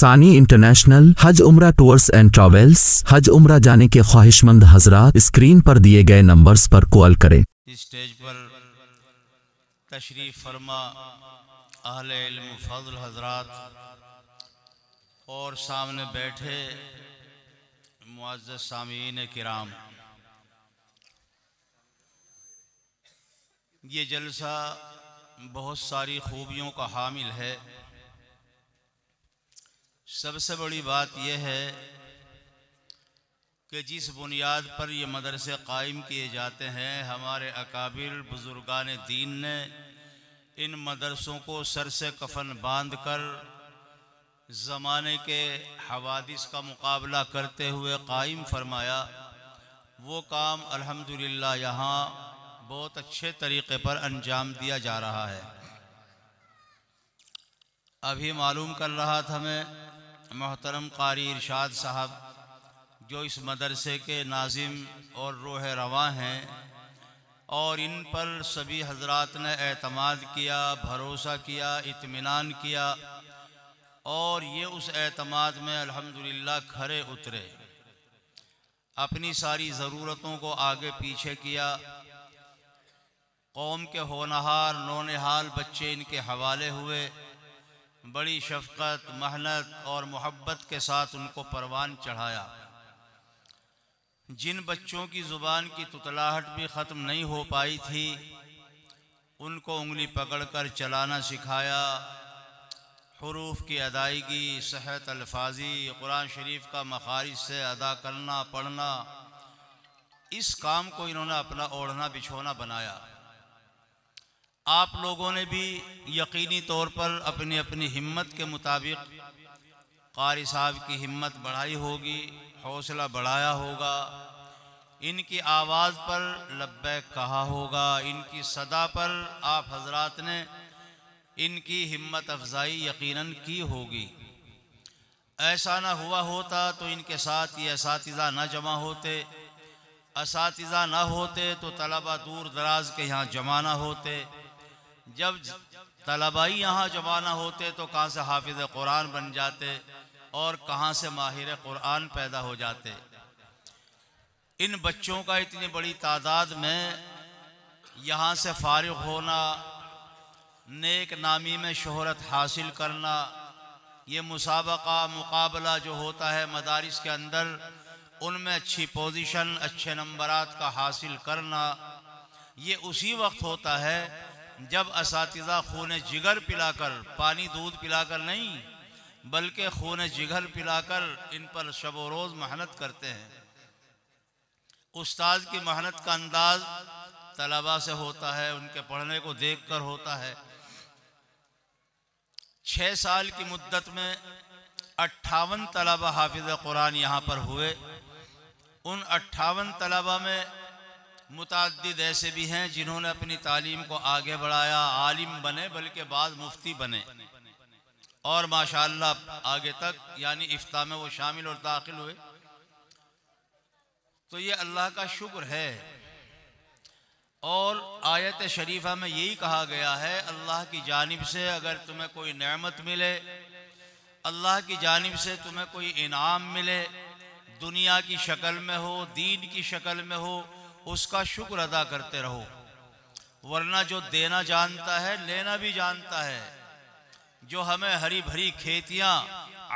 सानी इंटरनेशनल हज उम्रा टूर्स एंड ट्रैवल्स। हज उम्रा जाने के ख्वाहिशमंद हजरात स्क्रीन पर दिए गए नंबर्स पर कॉल करें। इस स्टेज पर तशरीफ फरमा अहले इल्म फज़ल हजरात और सामने बैठे मुअज़्ज़ज़ सामीन किराम, ये जलसा बहुत सारी खूबियों का हामिल है। सबसे बड़ी बात यह है कि जिस बुनियाद पर ये मदरसे कायम किए जाते हैं, हमारे अकाबिर बुजुर्गान दीन ने इन मदरसों को सर से कफन बांध कर ज़माने के हवादिस का मुकाबला करते हुए कायम फरमाया। वो काम अल्हम्दुलिल्लाह यहाँ बहुत अच्छे तरीक़े पर अंजाम दिया जा रहा है। अभी मालूम कर रहा था मैं, मोहतरम कारी इरशाद साहब जो इस मदरसे के नाजिम और रूह रवा हैं, और इन पर सभी हजरात ने एतमाद किया, भरोसा किया, इत्मीनान किया, और ये उस एतमाद में अल्हम्दुलिल्लाह खरे उतरे। अपनी सारी ज़रूरतों को आगे पीछे किया। कौम के होनहार नौनिहाल बच्चे इनके हवाले हुए। बड़ी शफ़क़त, मेहनत और मोहब्बत के साथ उनको परवान चढ़ाया। जिन बच्चों की ज़ुबान की तुतलाहट भी ख़त्म नहीं हो पाई थी, उनको उंगली पकड़कर चलाना सिखाया। हुरूफ की अदायगी, सेहत अल्फाजी, कुरान शरीफ का मखारिज से अदा करना, पढ़ना, इस काम को इन्होंने अपना ओढ़ना बिछोना बनाया। आप लोगों ने भी यकीनी तौर पर अपनी अपनी हिम्मत के मुताबिक कारी साहब की हिम्मत बढ़ाई होगी, हौसला बढ़ाया होगा, इनकी आवाज़ पर लब्बैक कहा होगा, इनकी सदा पर आप हजरात ने इनकी हिम्मत अफजाई यकीनन की होगी। ऐसा ना हुआ होता तो इनके साथ ये असातिज़ा न जमा होते, असातिज़ा न होते तो तलबा दूर दराज के यहाँ जमा ना होते। जब तलबाई यहाँ जमाना होते तो कहाँ से हाफिज़ कुरान बन जाते और कहाँ से माहिर कुरान पैदा हो जाते। इन बच्चों का इतनी बड़ी तादाद में यहाँ से फारिग होना, नेक नामी में शोहरत हासिल करना, ये मुसाबका मुकाबला जो होता है मदारिस के अंदर, उनमें अच्छी पोजीशन, अच्छे नंबरात का हासिल करना, ये उसी वक्त होता है जब असातिज़ा खून जिगर पिलाकर, पानी दूध पिलाकर नहीं बल्कि खून जिगर पिलाकर इन पर शब व रोज़ मेहनत करते हैं। उस्ताद की मेहनत का अंदाज तलबा से होता है, उनके पढ़ने को देख कर होता है। 6 साल की मुद्दत में 58 तलबा हाफिज़ कुरान यहाँ पर हुए। उन 58 तलबा में मुतअद्दिद ऐसे भी हैं जिन्होंने अपनी तालीम को आगे बढ़ाया, आलिम बने, बल्कि बाद मुफ्ती बने, और माशाअल्लाह आगे तक यानी इफ्ता में वो शामिल और दाखिल हुए। तो ये अल्लाह का शुक्र है। और आयत शरीफा में यही कहा गया है, अल्लाह की जानिब से अगर तुम्हें कोई नेमत मिले, अल्लाह की जानिब से तुम्हें कोई इनाम मिले, दुनिया की शक्ल में हो, दीन की शक्ल में हो, उसका शुक्र अदा करते रहो। वरना जो देना जानता है लेना भी जानता है। जो हमें हरी भरी खेतियां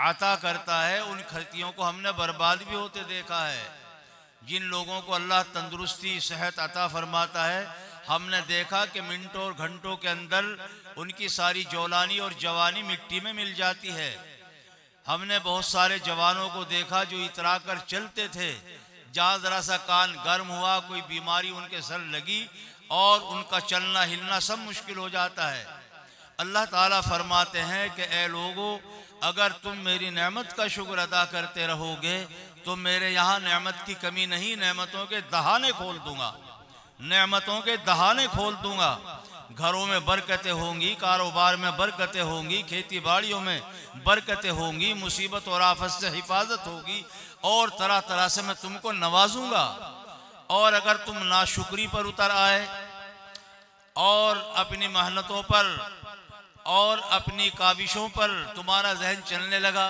आता करता है, उन खेतियों को हमने बर्बाद भी होते देखा है। जिन लोगों को अल्लाह तंदुरुस्ती सेहत अता फरमाता है, हमने देखा कि मिनटों और घंटों के अंदर उनकी सारी जौलानी और जवानी मिट्टी में मिल जाती है। हमने बहुत सारे जवानों को देखा जो इतरा कर चलते थे, जहाँ ज़रा सा कान गर्म हुआ, कोई बीमारी उनके सर लगी और उनका चलना हिलना सब मुश्किल हो जाता है। अल्लाह ताला फरमाते हैं कि ए लोगों, अगर तुम मेरी नेमत का शुक्र अदा करते रहोगे तो मेरे यहाँ नेमत की कमी नहीं, नेमतों के दहाने खोल दूंगा, नेमतों के दहाने खोल दूंगा। घरों में बरकतें होंगी, कारोबार में बरकतें होंगी, खेती बाड़ियों में बरकतें होंगी, मुसीबत और आफत से हिफाजत होगी, और तरह तरह से मैं तुमको नवाजूंगा। और अगर तुम नाशुक्री पर उतर आए और अपनी मेहनतों पर और अपनी काविशों पर तुम्हारा जहन चलने लगा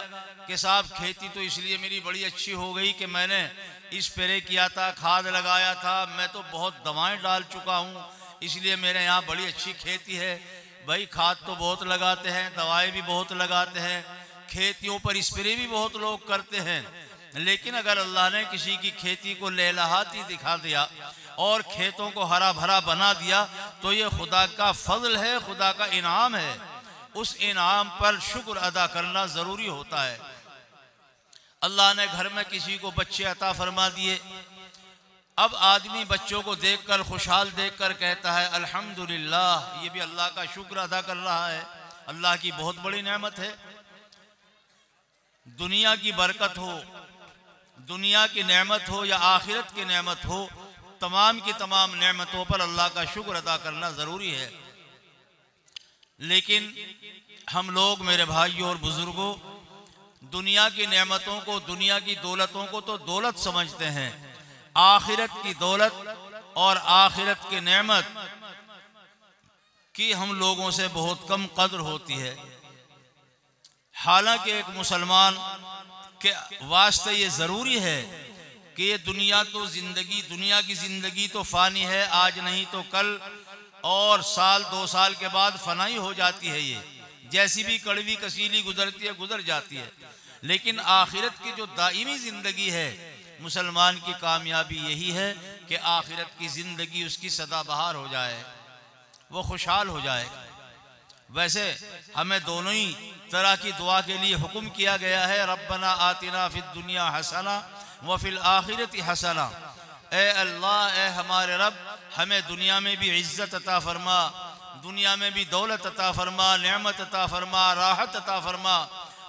कि साहब खेती तो इसलिए मेरी बड़ी अच्छी हो गई कि मैंने स्प्रे किया था, खाद लगाया था, मैं तो बहुत दवाएं डाल चुका हूँ, इसलिए मेरे यहाँ बड़ी अच्छी खेती है। भाई खाद तो बहुत लगाते हैं, दवाएं भी बहुत लगाते हैं, खेतियों पर स्प्रे भी बहुत लोग करते हैं, लेकिन अगर अल्लाह ने किसी की खेती को लहलहाती दिखा दिया और खेतों को हरा भरा बना दिया तो ये खुदा का फजल है, खुदा का इनाम है। उस इनाम पर शुक्र अदा करना ज़रूरी होता है। अल्लाह ने घर में किसी को बच्चे अता फरमा दिए, अब आदमी बच्चों को देखकर, खुशहाल देखकर कहता है अल्हम्दुलिल्लाह, ये भी अल्लाह का शुक्र अदा कर रहा है। अल्लाह की बहुत बड़ी नेमत है। दुनिया की बरकत हो, दुनिया की नेमत हो या आखिरत की नेमत हो, तमाम की तमाम नेमतों पर अल्लाह का शुक्र अदा करना ज़रूरी है। लेकिन हम लोग, मेरे भाइयों और बुज़ुर्गों, दुनिया की नेमतों को, दुनिया की दौलतों को तो दौलत समझते हैं, आखिरत की दौलत और आखिरत की नेमत की हम लोगों से बहुत कम कदर होती है। हालांकि एक मुसलमान के वास्ते ये ज़रूरी है कि ये दुनिया तो ज़िंदगी, दुनिया की ज़िंदगी तो फ़ानी है, आज नहीं तो कल, और साल 2 साल के बाद फनाई हो जाती है। ये जैसी भी कड़वी कसीली गुजरती है, गुजर जाती है। लेकिन आखिरत की जो दायमी ज़िंदगी है, मुसलमान की कामयाबी यही है कि आखिरत की ज़िंदगी उसकी सदाबहार हो जाए, वो खुशहाल हो जाए। वैसे हमें दोनों ही तरह की दुआ के लिए हुक्म किया गया है, रब्बना आतिना फिद दुनिया हसना व फिल आखिरति हसना। ए अल्लाह, ए हमारे रब, हमें दुनिया में भी इज्जत अता फरमा, दुनिया में भी दौलत अता फरमा, नेमत अता फरमा, राहत अता फरमा,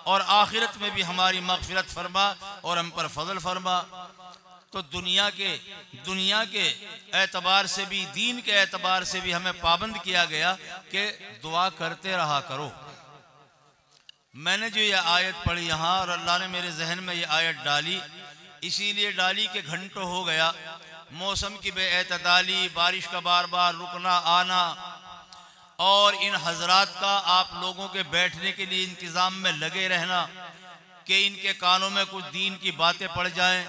और आखिरत में भी हमारी मग़फ़िरत फरमा और हम पर फजल फरमा। तो दुनिया के एतबार से भी, दीन के एतबार से भी हमें पाबंद किया गया कि दुआ करते रहा करो। मैंने जो ये आयत पढ़ी यहाँ, और अल्लाह ने मेरे जहन में ये आयत डाली, इसीलिए डाली कि घंटों हो गया मौसम की बेएतदाली, बारिश का बार बार रुकना आना, और इन हजरात का आप लोगों के बैठने के लिए इंतज़ाम में लगे रहना कि इनके कानों में कुछ दीन की बातें पड़ जाएं,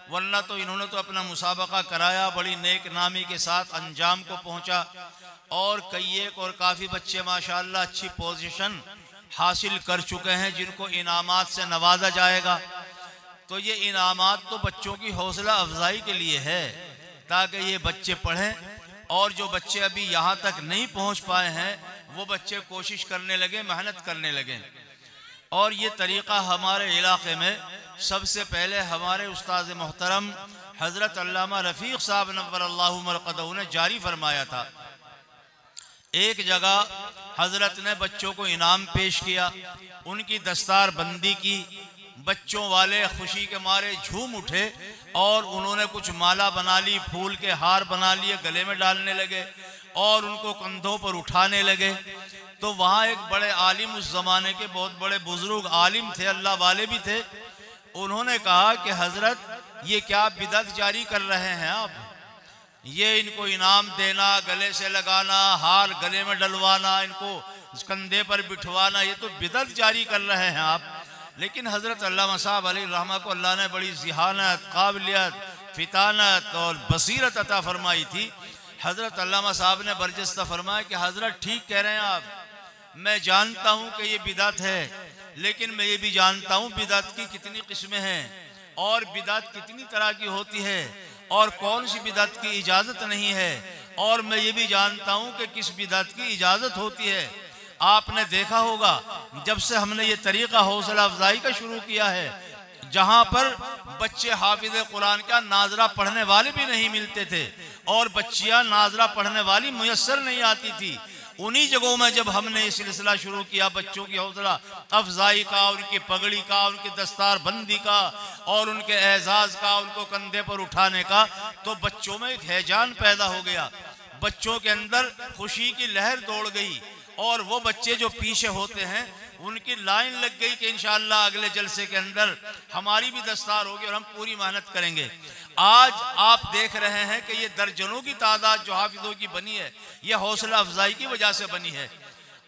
वरना तो इन्होंने तो अपना मुसाबका कराया, बड़ी नेक नामी के साथ अंजाम को पहुंचा, और कई एक और काफ़ी बच्चे माशाअल्लाह अच्छी पोजीशन हासिल कर चुके हैं जिनको इनामात से नवाजा जाएगा। तो ये इनामात तो बच्चों की हौसला अफजाई के लिए है, ताकि ये बच्चे पढ़ें, और जो बच्चे अभी यहाँ तक नहीं पहुँच पाए हैं वो बच्चे कोशिश करने लगे, मेहनत करने लगे। और ये तरीक़ा हमारे इलाक़े में सबसे पहले हमारे उस्ताद मोहतरम हज़रत अल्लामा रफ़ीक़ साहब नव्वरल्लाहु मरक़दहू ने जारी फरमाया था। एक जगह हज़रत ने बच्चों को इनाम पेश किया, उनकी दस्तार बंदी की, बच्चों वाले खुशी के मारे झूम उठे और उन्होंने कुछ माला बना ली, फूल के हार बना लिए, गले में डालने लगे और उनको कंधों पर उठाने लगे। तो वहाँ एक बड़े आलिम, उस ज़माने के बहुत बड़े बुजुर्ग आलिम थे, अल्लाह वाले भी थे, उन्होंने कहा कि हज़रत ये क्या बिदअत जारी कर रहे हैं आप, ये इनको इनाम देना, गले से लगाना, हार गले में डलवाना, इनको कंधे पर बिठवाना, ये तो बिदअत जारी कर रहे हैं आप। लेकिन हज़रत अल्लामा साहब अलैहि रहमा को अल्लाह ने बड़ी ज़िहानत, काबिलियत, फितानत और बसीरत अता फरमाई थी। हज़रत अल्लामा साहब ने बरजस्ता फरमाया कि हज़रत ठीक कह रहे हैं आप, मैं जानता हूँ कि ये बिदअत है, लेकिन मैं ये भी जानता हूँ बिदअत की कितनी किस्में हैं और बिदअत कितनी तरह की होती है और कौन सी बिदअत की इजाज़त नहीं है, और मैं ये भी जानता हूँ कि किस बिदअत की इजाज़त होती है। आपने देखा होगा जब से हमने ये तरीक़ा हौसला अफजाई का शुरू किया है, जहाँ पर बच्चे हाफिज़ कुरान का नाजरा पढ़ने वाले भी नहीं मिलते थे और बच्चियाँ नाजरा पढ़ने वाली मुयस्सर नहीं आती थी, उन्हीं जगहों में जब हमने ये सिलसिला शुरू किया बच्चों की हौसला अफजाई का, उनकी पगड़ी का, उनकी दस्तार बंदी का और उनके एजाज़ का, उनको कंधे पर उठाने का, तो बच्चों में एक हैजान पैदा हो गया, बच्चों के अंदर खुशी की लहर दौड़ गई और वो बच्चे जो पीछे होते हैं उनकी लाइन लग गई कि इंशाअल्लाह अगले जलसे के अंदर हमारी भी दस्तार होगी और हम पूरी मेहनत करेंगे। आज आप देख रहे हैं कि ये दर्जनों की तादाद जो हाफिजों की बनी है, ये हौसला अफजाई की वजह से बनी है।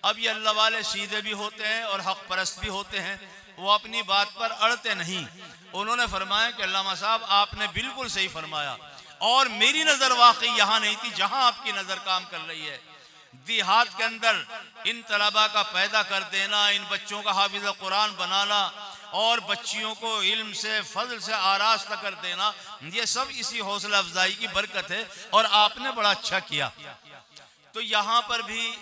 अब ये अल्लाह वाले सीधे भी होते हैं और हक परस्त भी होते हैं, वो अपनी बात पर अड़ते नहीं। उन्होंने फरमाया कि अल्लामा साहब आपने बिल्कुल सही फरमाया, और मेरी नज़र वाकई यहाँ नहीं थी जहाँ आपकी नज़र काम कर रही है। देहात के अंदर इन तलबा का पैदा कर देना, इन बच्चों का हाफिज़ कुरान बनाना और बच्चियों को इल्म से फजल से आरास्ता कर देना, ये सब इसी हौसला अफजाई की बरकत है और आपने बड़ा अच्छा किया। तो यहाँ पर भी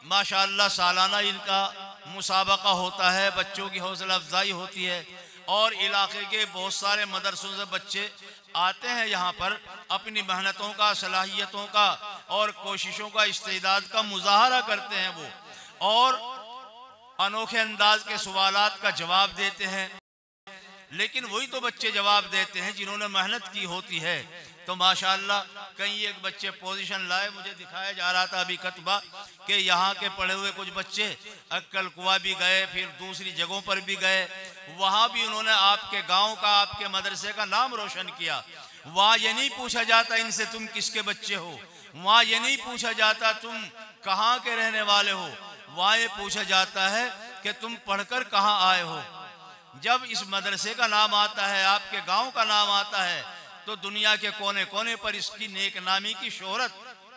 माशाअल्लाह सालाना इनका मुसाबका होता है, बच्चों की हौसला अफजाई होती है और इलाके के बहुत सारे मदरसों से बच्चे आते हैं यहाँ पर अपनी मेहनतों का, सलाहियतों का और कोशिशों का, इस्तेदाद का मुजाहरा करते हैं वो, और अनोखे अंदाज के सवालात का जवाब देते हैं। लेकिन वही तो बच्चे जवाब देते हैं जिन्होंने मेहनत की होती है। तो माशाअल्लाह कहीं एक बच्चे पोजीशन लाए, मुझे दिखाया जा रहा था अभी कतबा कि यहाँ के पढ़े हुए कुछ बच्चे अक्कल कुआ भी गए, फिर दूसरी जगहों पर भी गए, वहाँ भी उन्होंने आपके गांव का, आपके मदरसे का नाम रोशन किया। वहाँ ये नहीं पूछा जाता इनसे तुम किसके बच्चे हो, वहाँ ये नहीं पूछा जाता तुम कहाँ के रहने वाले हो, वहाँ ये पूछा जाता है कि तुम पढ़कर कहाँ आए हो। जब इस मदरसे का नाम आता है, आपके गांव का नाम आता है, तो दुनिया के कोने कोने पर इसकी नेक नामी की शोहरत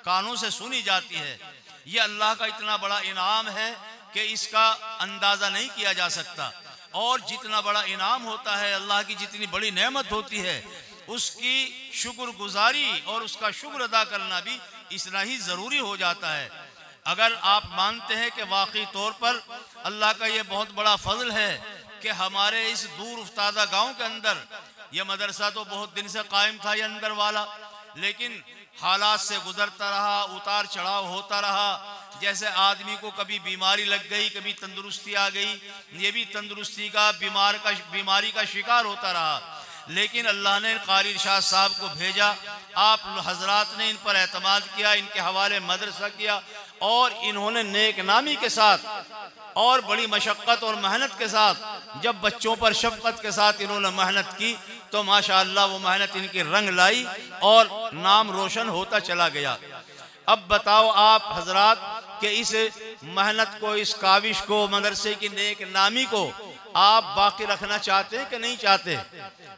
कानों से सुनी जाती है। ये अल्लाह का इतना बड़ा इनाम है कि इसका अंदाज़ा नहीं किया जा सकता। और जितना बड़ा इनाम होता है, अल्लाह की जितनी बड़ी नेमत होती है, उसकी शुक्रगुजारी और उसका शुक्र अदा करना भी इतना ही ज़रूरी हो जाता है। अगर आप मानते हैं कि वाकई तौर पर अल्लाह का ये बहुत बड़ा फजल है कि हमारे इस दूर उफ्तादा गांव के अंदर ये मदरसा तो बहुत दिन से कायम था ये अंदर वाला, लेकिन हालात से गुजरता रहा, उतार चढ़ाव होता रहा। जैसे आदमी को कभी बीमारी लग गई, कभी तंदुरुस्ती आ गई, ये भी तंदुरुस्ती का बीमारी का शिकार होता रहा। लेकिन अल्लाह ने कारी इरशाद साहब को भेजा, आप हजरात ने इन पर एतमाद किया, इनके हवाले मदरसा किया और इन्होंने नेक नामी के साथ और बड़ी मशक्क़त और मेहनत के साथ जब बच्चों पर शफ़क़त के साथ इन्होंने मेहनत की तो माशाअल्लाह वो मेहनत इनकी रंग लाई और नाम रोशन होता चला गया। अब बताओ आप हजरात कि इस मेहनत को, इस काविश को, मदरसे की नेक नामी को आप बाकी रखना चाहते हैं कि नहीं चाहते?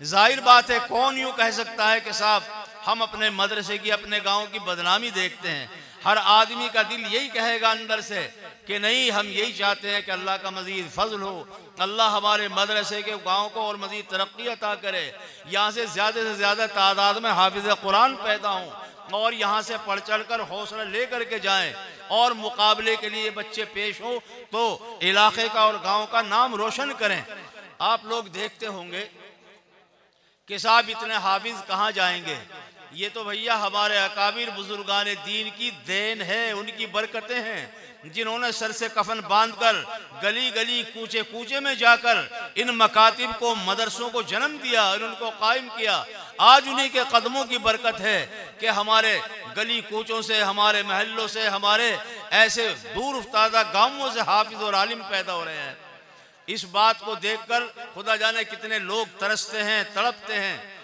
जाहिर बात है, कौन यूँ कह सकता है कि साहब हम अपने मदरसे की, अपने गाँव की बदनामी देखते हैं। हर आदमी का दिल यही कहेगा अंदर से कि नहीं, हम यही चाहते हैं कि अल्लाह का मज़ीद फजल हो, अल्लाह हमारे मदरसे के गाँव को और मज़ीद तरक्की अता करे, यहाँ से ज़्यादा तादाद में हाफिज़ कुरान पैदा हों और यहाँ से पढ़ चढ़ कर हौसला ले कर के जाएँ और मुकाबले के लिए बच्चे पेश हों तो इलाके का और गाँव का नाम रोशन करें। आप लोग देखते होंगे कि साहब इतने हाफिज़ कहाँ जाएंगे, ये तो भैया हमारे अकाबिर बुजुर्गान दीन की देन है, उनकी बरकतें हैं, जिन्होंने सर से कफन बांधकर गली गली कूचे कूचे में जाकर इन मकातिब को, मदरसों को जन्म दिया और उनको कायम किया। आज उन्हीं के कदमों की बरकत है कि हमारे गली कूचों से, हमारे महल्लों से, हमारे ऐसे दूर उफ्तादा गाँवों से हाफिज और आलिम पैदा हो रहे हैं। इस बात को देखकर खुदा जाने कितने लोग तरसते हैं, तड़पते हैं।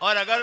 और अगर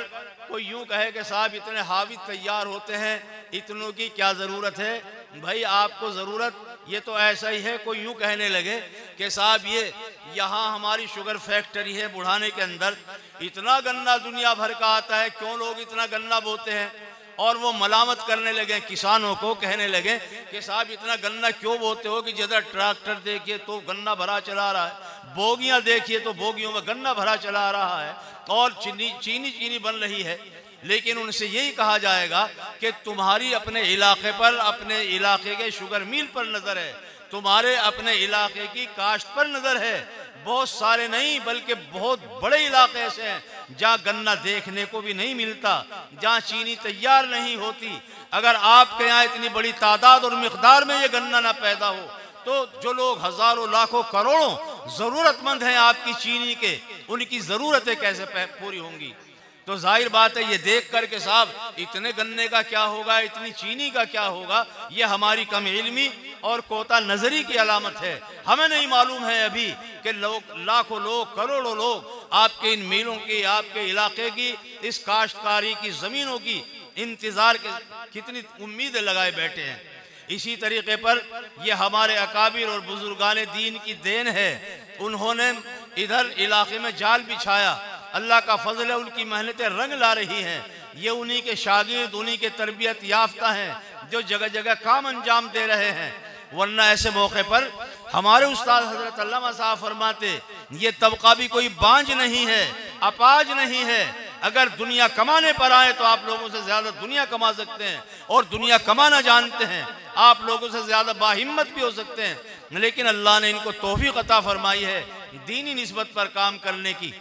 कोई यूं कहे कि साहब इतने हाफिज तैयार होते हैं, इतनों की क्या ज़रूरत है? भाई आपको ज़रूरत ये तो ऐसा ही है, कोई यूं कहने लगे कि साहब ये यहाँ हमारी शुगर फैक्ट्री है बुढ़ाने के अंदर, इतना गन्ना दुनिया भर का आता है, क्यों लोग इतना गन्ना बोते हैं? और वो मलामत करने लगे किसानों को, कहने लगे कि साहब इतना गन्ना क्यों बोते हो कि जरा ट्रैक्टर देखिए तो गन्ना भरा चला रहा है, बोगियां देखिए तो बोगियों में गन्ना भरा चला रहा है और चीनी बन रही है। लेकिन उनसे यही कहा जाएगा कि तुम्हारी अपने इलाके पर, अपने इलाके के शुगर मिल पर नज़र है, तुम्हारे अपने इलाके की काश्त पर नज़र है। बहुत सारे नहीं बल्कि बहुत बड़े इलाके ऐसे हैं जहाँ गन्ना देखने को भी नहीं मिलता, जहाँ चीनी तैयार नहीं होती। अगर आपके यहाँ इतनी बड़ी तादाद और मिकदार में ये गन्ना ना पैदा हो तो जो लोग हजारों लाखों करोड़ों ज़रूरतमंद हैं आपकी चीनी के, उनकी ज़रूरतें कैसे पूरी होंगी? तो जाहिर बात है ये देख कर के साहब इतने गन्ने का क्या होगा, इतनी चीनी का क्या होगा, ये हमारी कम इल्मी और कोता नजरी की अलामत है। हमें नहीं मालूम है अभी कि लोग, लाखों लोग, करोड़ों लोग आपके इन मीलों की, आपके इलाके की, इस काश्तकारी की ज़मीनों की इंतज़ार के कितनी उम्मीदें लगाए बैठे हैं। इसी तरीके पर ये हमारे अकाबिर और बुजुर्गान दीन की देन है। उन्होंने इधर इलाके में जाल बिछाया, अल्लाह का फजल है, उनकी मेहनतें रंग ला रही हैं। ये उन्हीं के शागिर्द, उन्हीं के तरबियत याफ्ता हैं जो जगह जगह काम अंजाम दे रहे हैं। वरना ऐसे मौके पर हमारे उस्ताद हजरत अल्लामा साहब फरमाते, ये तबका भी कोई बांझ नहीं है, अपाज नहीं है। अगर दुनिया कमाने पर आए तो आप लोगों से ज्यादा दुनिया कमा सकते हैं, और दुनिया कमाना जानते हैं, आप लोगों से ज्यादा बाहिम्मत भी हो सकते हैं। लेकिन अल्लाह ने इनको तौफीक अता फरमाई है दीनी निस्बत पर काम करने की।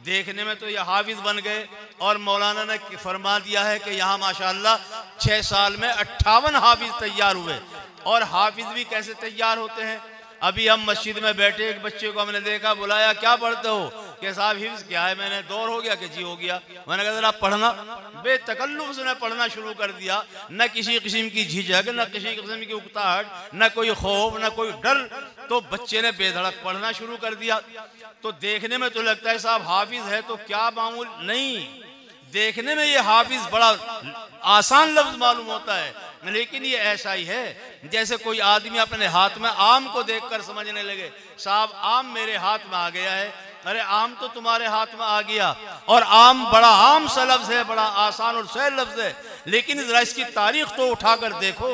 देखने में तो ये हाफिज बन गए, और मौलाना ने फरमा दिया है कि यहाँ माशाअल्लाह 6 साल में 58 हाफिज तैयार हुए। और हाफिज भी कैसे तैयार होते हैं? अभी हम मस्जिद में बैठे, एक बच्चे को हमने देखा, बुलाया, क्या पढ़ते हो? कि साहब हिफ्ज क्या है? मैंने दौर हो गया कि जी हो गया। मैंने कहा जरा पढ़ना। बेतकल्लुफ से पढ़ना शुरू कर दिया, न किसी किस्म की झिझक, न किसी किस्म की उकताहट, न कोई खौफ, न कोई डर। तो बच्चे ने बेधड़क पढ़ना शुरू कर दिया। तो देखने में तो लगता है साहब हाफिज है तो क्या मामूल नहीं, देखने में ये हाफिज बड़ा आसान लफ्ज मालूम होता है, लेकिन ये ऐसा ही है जैसे कोई आदमी अपने हाथ में आम को देखकर समझने लगे, साहब आम मेरे हाथ में आ गया है। अरे आम तो तुम्हारे हाथ में आ गया, और आम बड़ा आम सा लफ्ज है, बड़ा आसान और सहल लफ्ज है, लेकिन जरा इसकी तारीख तो उठाकर देखो।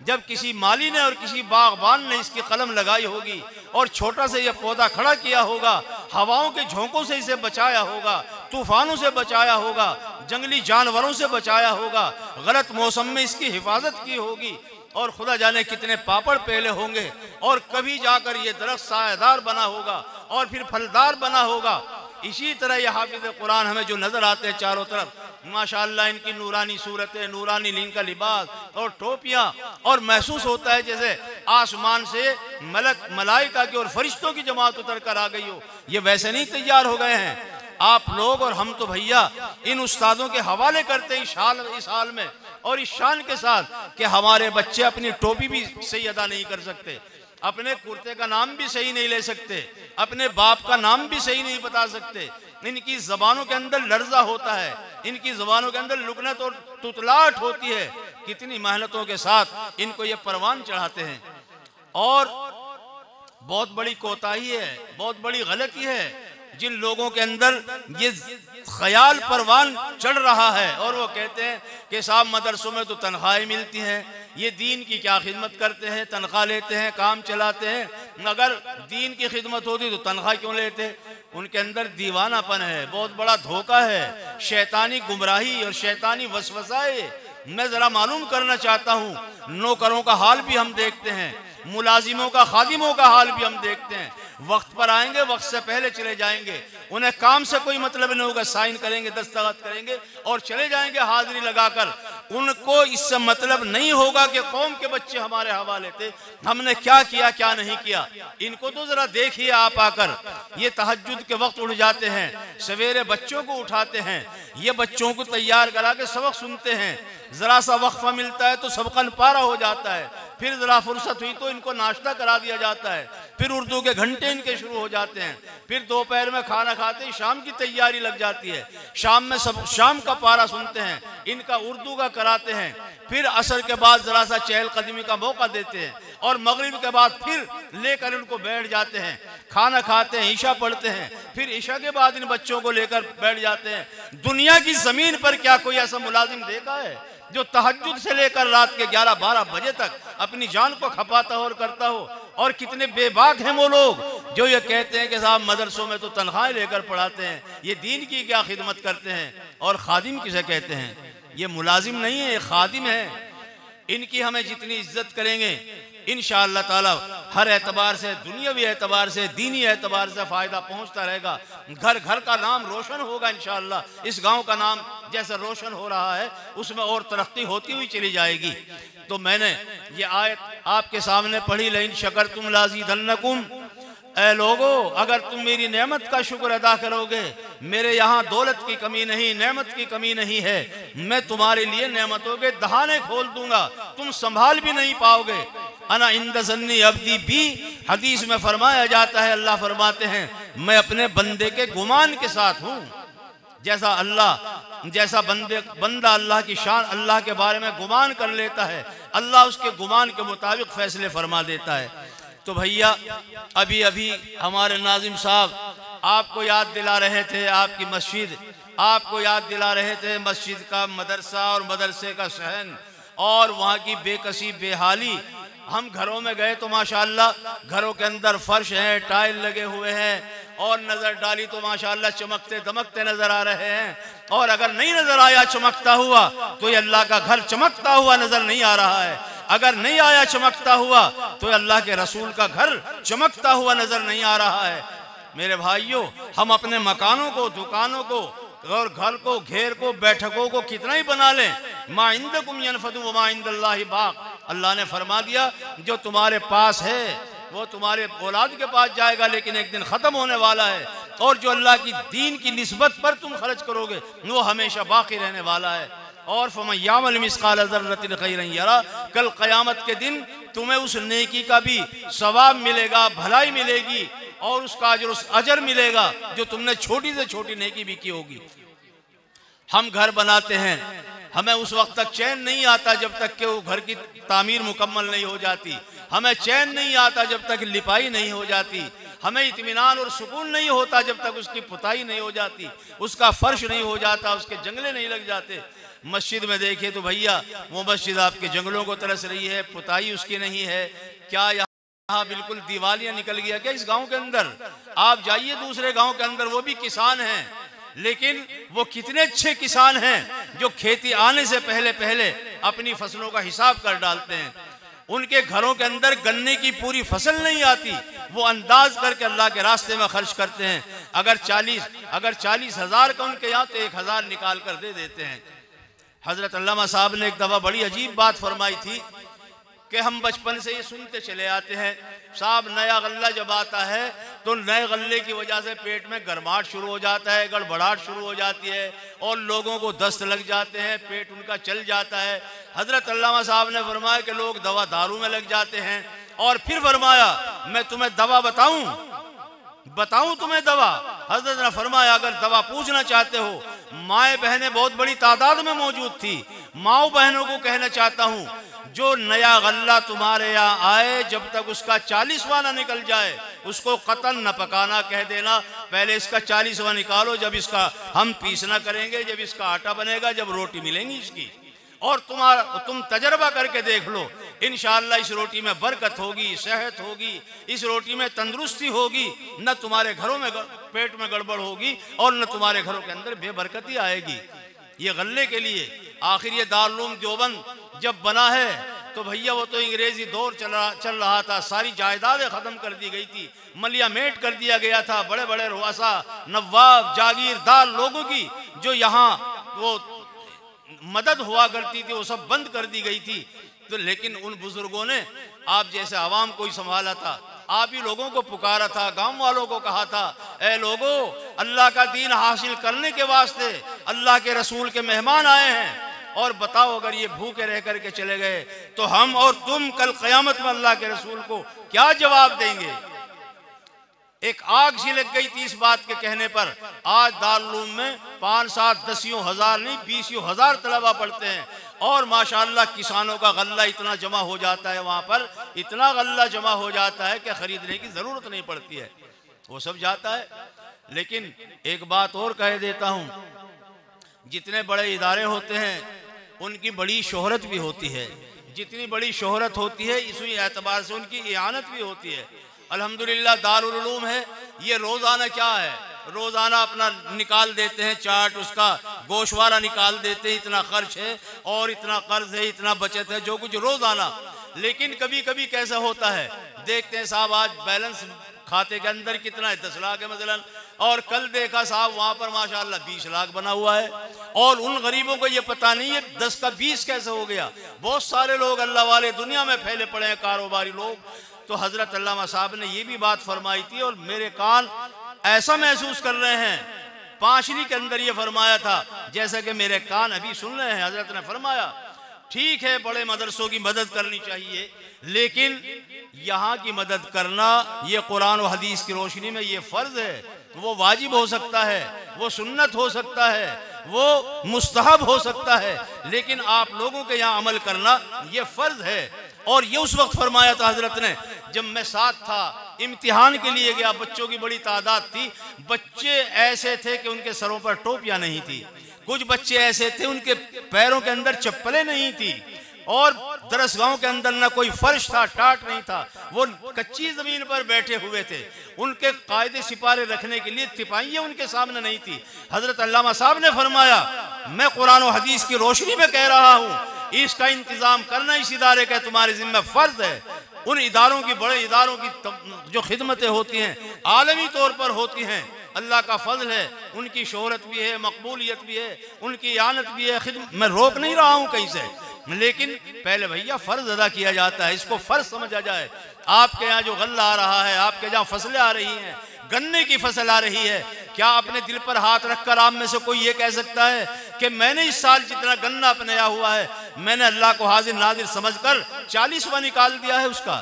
जब किसी माली ने और किसी बागबान ने इसकी कलम लगाई होगी और छोटा से यह पौधा खड़ा किया होगा, हवाओं के झोंकों से इसे बचाया होगा, तूफानों से बचाया होगा, जंगली जानवरों से बचाया होगा, गलत मौसम में इसकी हिफाजत की होगी, और खुदा जाने कितने पापड़ पेले होंगे, और कभी जाकर ये दरख्त सायेदार बना होगा और फिर फलदार बना होगा। इसी तरह ये हाफिज कुरान हमें जो नजर आते हैं चारों तरफ, माशाअल्लाह इनकी नूरानी सूरतें, नूरानी इनका लिबास और टोपियां, और महसूस होता है जैसे आसमान से मलक मलाइका की और फरिश्तों की जमात उतर कर आ गई हो। ये वैसे नहीं तैयार हो गए हैं आप लोग और हम, तो भैया इन उस्तादों के हवाले करते हैं इस हाल में और इस शान के साथ कि हमारे बच्चे अपनी टोपी भी सही अदा नहीं कर सकते, अपने कुर्ते का नाम भी सही नहीं ले सकते, अपने बाप का नाम भी सही नहीं बता सकते। इनकी जबानों के अंदर लर्जा होता है, इनकी जबानों के अंदर लुकनत और तुतलाहट होती है। कितनी मेहनतों के साथ इनको ये परवान चढ़ाते हैं, और बहुत बड़ी कोताही है, बहुत बड़ी गलती है जिन लोगों के अंदर ये ख्याल परवान चढ़ रहा है, और वो कहते हैं कि साहब मदरसों में तो तनख्वाहें मिलती हैं, ये दीन की क्या खिदमत करते हैं, तनख्वाह लेते हैं, काम चलाते हैं, अगर दीन की खिदमत होती तो तनख्वाह क्यों लेते? उनके अंदर दीवानापन है, बहुत बड़ा धोखा है, शैतानी गुमराही और शैतानी वसवसाए। मैं जरा मालूम करना चाहता हूँ, नौकरों का हाल भी हम देखते हैं, मुलाजिमों का, खादिमों का हाल भी हम देखते हैं। वक्त पर आएंगे, वक्त से पहले चले जाएंगे, उन्हें काम से कोई मतलब नहीं होगा, साइन करेंगे, दस्तखत करेंगे और चले जाएंगे हाजिरी लगाकर। उनको इससे मतलब नहीं होगा कि कौम के बच्चे हमारे हवाले थे, हमने क्या किया क्या नहीं किया। इनको तो जरा देखिए आप आकर, ये तहज्जुद के वक्त उठ जाते हैं, सवेरे बच्चों को उठाते हैं, ये बच्चों को तैयार करा के सबक सुनते हैं, जरा सा वक्फा मिलता है तो सबकन पारा हो जाता है, फिर जरा फुर्सत हुई तो इनको नाश्ता करा दिया जाता है, फिर उर्दू के घंटे इनके शुरू हो जाते हैं, फिर दोपहर में खाना खाते ही शाम की तैयारी लग जाती है, शाम में सब शाम का पारा सुनते हैं, इनका उर्दू का कराते हैं, फिर असर के बाद जरा सा चहलकदमी का मौका देते हैं, और मगरिब के बाद फिर लेकर इनको बैठ जाते हैं, खाना खाते हैं, ईशा पढ़ते हैं, फिर ईशा के बाद इन बच्चों को लेकर बैठ जाते हैं। दुनिया की जमीन पर क्या कोई ऐसा मुलाजिम देखा है जो तहज्जुद से लेकर रात के 11-12 बजे तक अपनी जान को खपाता हो और करता हो? और कितने बेबाक हैं वो लोग जो ये कहते हैं कि साहब मदरसों में तो तनख्वाहें लेकर पढ़ाते हैं, ये दीन की क्या खिदमत करते हैं। और खादिम किसे कहते हैं? ये मुलाजिम नहीं है, ये खादिम है। इनकी हमें जितनी इज्जत करेंगे इंशाअल्लाह ताला हर एतबार से, दुनियावी एतबार से, दीनी एतबार से फ़ायदा पहुंचता रहेगा। घर घर का नाम रोशन होगा इंशाअल्लाह। इस गांव का नाम जैसे रोशन हो रहा है उसमें और तरक्की होती हुई चली जाएगी। तो मैंने ये आयत आपके सामने पढ़ी, लइन शकरतुम लाज़ीदन्नकुम, ऐ लोगो अगर तुम मेरी नेमत का शुक्र अदा करोगे, मेरे यहाँ दौलत की कमी नहीं, नेमत की कमी नहीं है, मैं तुम्हारे लिए नेमतों के दहाने खोल दूंगा, तुम संभाल भी नहीं पाओगे। अना इंद ज़न्नी अब्दी भी हदीस में फरमाया जाता है, अल्लाह फरमाते हैं मैं अपने बंदे के गुमान के साथ हूँ। जैसा अल्लाह जैसा बंदा अल्लाह की शान, अल्लाह के बारे में गुमान कर लेता है, अल्लाह उसके गुमान के मुताबिक फैसले फरमा देता है। तो भैया अभी अभी हमारे नाज़िम साहब आपको याद दिला रहे थे, आपकी मस्जिद आपको याद दिला रहे थे, मस्जिद का मदरसा और मदरसे का सहन और वहाँ की बेकसी बेहाली। हम घरों में गए तो माशाअल्लाह घरों के अंदर फर्श हैं, टाइल लगे हुए हैं और नज़र डाली तो माशाअल्लाह चमकते दमकते नज़र आ रहे हैं। और अगर नहीं नज़र आया चमकता हुआ तो ये अल्लाह का घर चमकता हुआ नज़र नहीं आ रहा है। अगर नहीं आया चमकता हुआ तो अल्लाह के रसूल का घर चमकता हुआ नज़र नहीं आ रहा है। मेरे भाइयों, हम अपने मकानों को, दुकानों को और घर को, घेर को, बैठकों को कितना ही बना लें, मा इंदकुम यनफदु व मा इंदल्लाहि बाक़। अल्लाह ने फरमा दिया जो तुम्हारे पास है वो तुम्हारे औलाद के पास जाएगा, लेकिन एक दिन ख़त्म होने वाला है। और जो अल्लाह की दीन की निस्बत पर तुम खर्च करोगे वो हमेशा बाकी रहने वाला है। और फमन यामल मिस्काल ज़र्रतिन खैरन यरा, कल क़यामत के दिन तुम्हें उस नेकी का भी सवाब मिलेगा, भलाई मिलेगी और उसका अजर मिलेगा जो तुमने छोटी से छोटी नेकी भी की होगी। हम घर बनाते हैं, हमें उस वक्त तक चैन नहीं आता जब तक कि वो घर की तामीर मुकम्मल नहीं हो जाती। हमें चैन नहीं आता जब तक लिपाई नहीं हो जाती। हमें इत्मीनान और सुकून नहीं होता जब तक उसकी पुताई नहीं हो जाती, उसका फर्श नहीं हो जाता, उसके जंगले नहीं लग जाते। मस्जिद में देखिए तो भैया वो मस्जिद आपके जंगलों को तरस रही है, पुताई उसकी नहीं है। क्या यहाँ बिल्कुल दिवालियाँ निकल गया क्या इस गांव के अंदर? आप जाइए दूसरे गांव के अंदर, वो भी किसान हैं, लेकिन वो कितने अच्छे किसान हैं जो खेती आने से पहले पहले अपनी फसलों का हिसाब कर डालते हैं। उनके घरों के अंदर गन्ने की पूरी फसल नहीं आती, वो अंदाज करके अल्लाह के रास्ते में खर्च करते हैं। अगर 40,000 का उनके यहाँ तो 1,000 निकाल कर दे देते हैं। हजरत अल्लामा साहब ने एक दफ़ा बड़ी अजीब बात फरमाई थी कि हम बचपन से ये सुनते चले आते हैं, साहब नया गल्ला जब आता है तो नए गल्ले की वजह से पेट में गरमाहट शुरू हो जाता है, गड़बड़ाहट शुरू हो जाती है और लोगों को दस्त लग जाते हैं, पेट उनका चल जाता है। हजरत अल्लामा साहब ने फरमाया कि लोग दवा दारू में लग जाते हैं। और फिर फरमाया मैं तुम्हें दवा बताऊं तुम्हें दवा। हजरत ने फरमाया अगर दवा पूछना चाहते हो, माएँ बहनें बहुत बड़ी तादाद में मौजूद थी, माओ बहनों को कहना चाहता हूँ जो नया गल्ला तुम्हारे यहाँ आए जब तक उसका 40वां ना निकल जाए उसको कतन न पकाना कह देना, पहले इसका 40वां निकालो, जब इसका हम पीसना करेंगे, जब इसका आटा बनेगा, जब रोटी मिलेंगी इसकी, और तुम तजर्बा करके देख लो, इंशाअल्लाह इस रोटी में बरकत होगी, सेहत होगी, इस रोटी में तंदुरुस्ती होगी, न तुम्हारे घरों में पेट में गड़बड़ होगी और न तुम्हारे घरों के अंदर बेबरकती आएगी। ये गल्ले के लिए आखिर ये दारुल उलूम देवबंद जब बना है तो भैया वो तो अंग्रेजी दौर चल रहा था, सारी जायदादें ख़त्म कर दी गई थी, मलिया मेट कर दिया गया था, बड़े बड़े रुआसा नवाब जागीरदार लोगों की जो यहाँ वो मदद हुआ करती थी वो सब बंद कर दी गई थी। तो लेकिन उन बुजुर्गों ने आप जैसे आवाम को ही संभाला था, आप ही लोगों को पुकारा था, गांव वालों को कहा था ए लोगों, अल्लाह का दीन हासिल करने के वास्ते अल्लाह के रसूल के मेहमान आए हैं, और बताओ अगर ये भूखे रह करके चले गए तो हम और तुम कल क़यामत में अल्लाह के रसूल को क्या जवाब देंगे। एक आग सी लग गई थी इस बात के कहने पर। आज दारुल उलूम में 5-7-10 हज़ार नहीं 20 हज़ार तलबा पढ़ते हैं और माशाअल्लाह किसानों का गल्ला इतना जमा हो जाता है, वहाँ पर इतना गल्ला जमा हो जाता है कि ख़रीदने की ज़रूरत नहीं पड़ती है, वो सब जाता है। लेकिन एक बात और कह देता हूँ, जितने बड़े इदारे होते हैं उनकी बड़ी शोहरत भी होती है, जितनी बड़ी शोहरत होती है इसी एतबार से उनकी इआनत भी होती है। अल्हम्दुलिल्लाह दारुल उलूम है, ये रोज़ाना क्या है, रोज़ाना अपना निकाल देते हैं चार्ट, उसका गोशवारा निकाल देते हैं, इतना खर्च है और इतना कर्ज है, इतना बचत है, जो कुछ रोज़ाना। लेकिन कभी कभी कैसा होता है, देखते हैं साहब आज बैलेंस खाते के अंदर कितना है, 10 लाख है मसलन, और कल देखा साहब वहाँ पर माशाअल्लाह 20 लाख बना हुआ है, और उन गरीबों को ये पता नहीं है 10 का 20 कैसे हो गया। बहुत सारे लोग अल्लाह वाले दुनिया में फैले पड़े हैं, कारोबारी लोग। तो हजरत अल्लामा साहब ने ये भी बात फरमाई थी और मेरे कान ऐसा महसूस कर रहे हैं, पांचरी के अंदर ये फरमाया था जैसा कि मेरे कान अभी सुन रहे हैं। हजरत ने फरमाया ठीक है बड़े मदरसों की मदद करनी चाहिए, लेकिन यहाँ की मदद करना ये कुरान और हदीस की रोशनी में ये फ़र्ज़ है, वो वाजिब हो सकता है, वो सुन्नत हो सकता है, वो मुस्तहब हो सकता है, लेकिन आप लोगों के यहाँ अमल करना ये फ़र्ज है। और ये उस वक्त फरमाया था हजरत ने जब मैं साथ था, इम्तिहान के लिए गया, बच्चों की बड़ी तादाद थी। बच्चे ऐसे थे कि उनके सरों पर टोपियां नहीं थी, कुछ बच्चे ऐसे थे उनके पैरों के अंदर चप्पलें नहीं थी, और दरसगाहों के अंदर ना कोई फर्श था, टाट नहीं था, वो कच्ची जमीन पर बैठे हुए थे। उनके कायदे सिपारे रखने के लिए तिपाहियां उनके सामने नहीं थी। हजरत अल्लामा साहब ने फरमाया, मैं कुरान और हदीस की रोशनी में कह रहा हूँ, इसका इंतजाम करना इस इदारे का तुम्हारे जिम्मे फर्ज है। उन इदारों की, बड़े इदारों की जो खिदमतें होती हैं आलमी तौर पर होती हैं, अल्लाह का फजल है, उनकी शोहरत भी है, मकबूलियत भी है, उनकी आनत भी है। मैं रोक नहीं रहा हूँ कहीं से, लेकिन पहले भैया फ़र्ज अदा किया जाता है, इसको फ़र्ज समझा जाए। आपके यहाँ जो गल्ला आ रहा है, आपके जहाँ फसलें आ रही हैं, गन्ने की फसल आ रही है, क्या अपने दिल पर हाथ रखकर आप में से कोई ये कह सकता है कि मैंने इस साल जितना गन्ना अपनाया हुआ है, मैंने अल्लाह को हाजिर नाजिर समझकर 40वां निकाल दिया है उसका?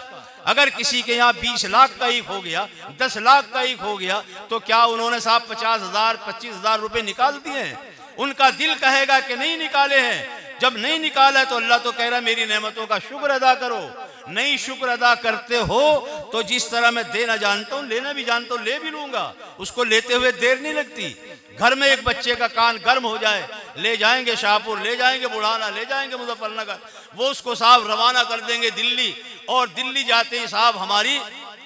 अगर किसी के यहाँ 20 लाख का ईख हो गया, 10 लाख का ईख हो गया, तो क्या उन्होंने साहब 50,000 25,000 रुपए निकाल दिए हैं? उनका दिल कहेगा कि नहीं निकाले हैं। जब नहीं निकाला है तो अल्लाह तो कह रहा है मेरी नेमतों का शुक्र अदा करो। नहीं शुक्र अदा करते हो तो जिस तरह मैं देना जानता हूँ, लेना भी जानता हूँ, ले भी लूंगा। उसको लेते हुए देर नहीं लगती। घर में एक बच्चे का कान गर्म हो जाए, ले जाएंगे शाहपुर, ले जाएंगे बुढ़ाना, ले जाएंगे मुजफ्फरनगर, वो उसको साहब रवाना कर देंगे दिल्ली, और दिल्ली जाते ही साहब हमारी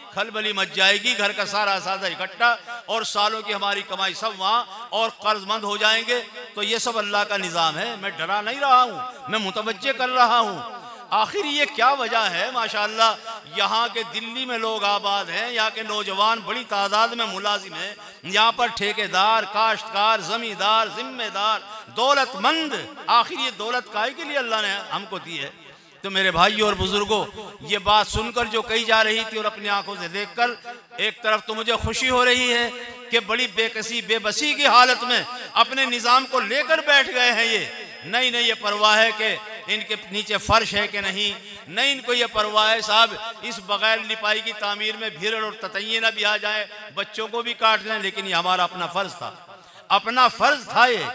खलबली मच जाएगी, घर का सारा सादा इकट्ठा, और सालों की हमारी कमाई सब वहाँ, और कर्जमंद हो जाएंगे। तो ये सब अल्लाह का निज़ाम है। मैं डरा नहीं रहा हूँ, मैं मुतवज्जे कर रहा हूँ। आखिर ये क्या वजह है? माशाअल्लाह यहाँ के दिल्ली में लोग आबाद हैं, यहाँ के नौजवान बड़ी तादाद में मुलाजिम हैं, यहाँ पर ठेकेदार, काश्तकार, जमींदार, जिम्मेदार, दौलतमंद। आखिर ये दौलत काहे के लिए अल्लाह ने हमको दी है? तो मेरे भाइयों और बुजुर्गों, ये बात सुनकर जो कही जा रही थी और अपनी आंखों से देखकर, एक तरफ तो मुझे खुशी हो रही है कि बड़ी बेकसी बेबसी की हालत में अपने निज़ाम को लेकर बैठ गए हैं। ये नहीं ये परवाह है कि इनके नीचे फर्श है कि नहीं इनको ये परवाह है साहब इस बगैर लिपाई की तामीर में भीड़ और ततैये ना भी आ जाए, बच्चों को भी काट लें। लेकिन ये हमारा अपना फर्ज था, अपना फर्ज था ये।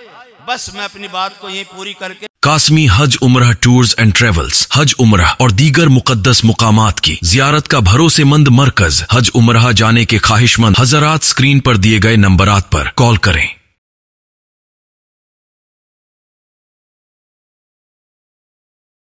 बस मैं अपनी बात को यहीं पूरी करके कासमी हज उम्रह टूर्स एंड ट्रेवल्स हज उम्रह और दीगर मुकद्दस मुकामात की जियारत का भरोसेमंद मरकज हज उम्रह जाने के ख्वाहिशमंद हजरात स्क्रीन पर दिए गए नंबरात पर कॉल करें।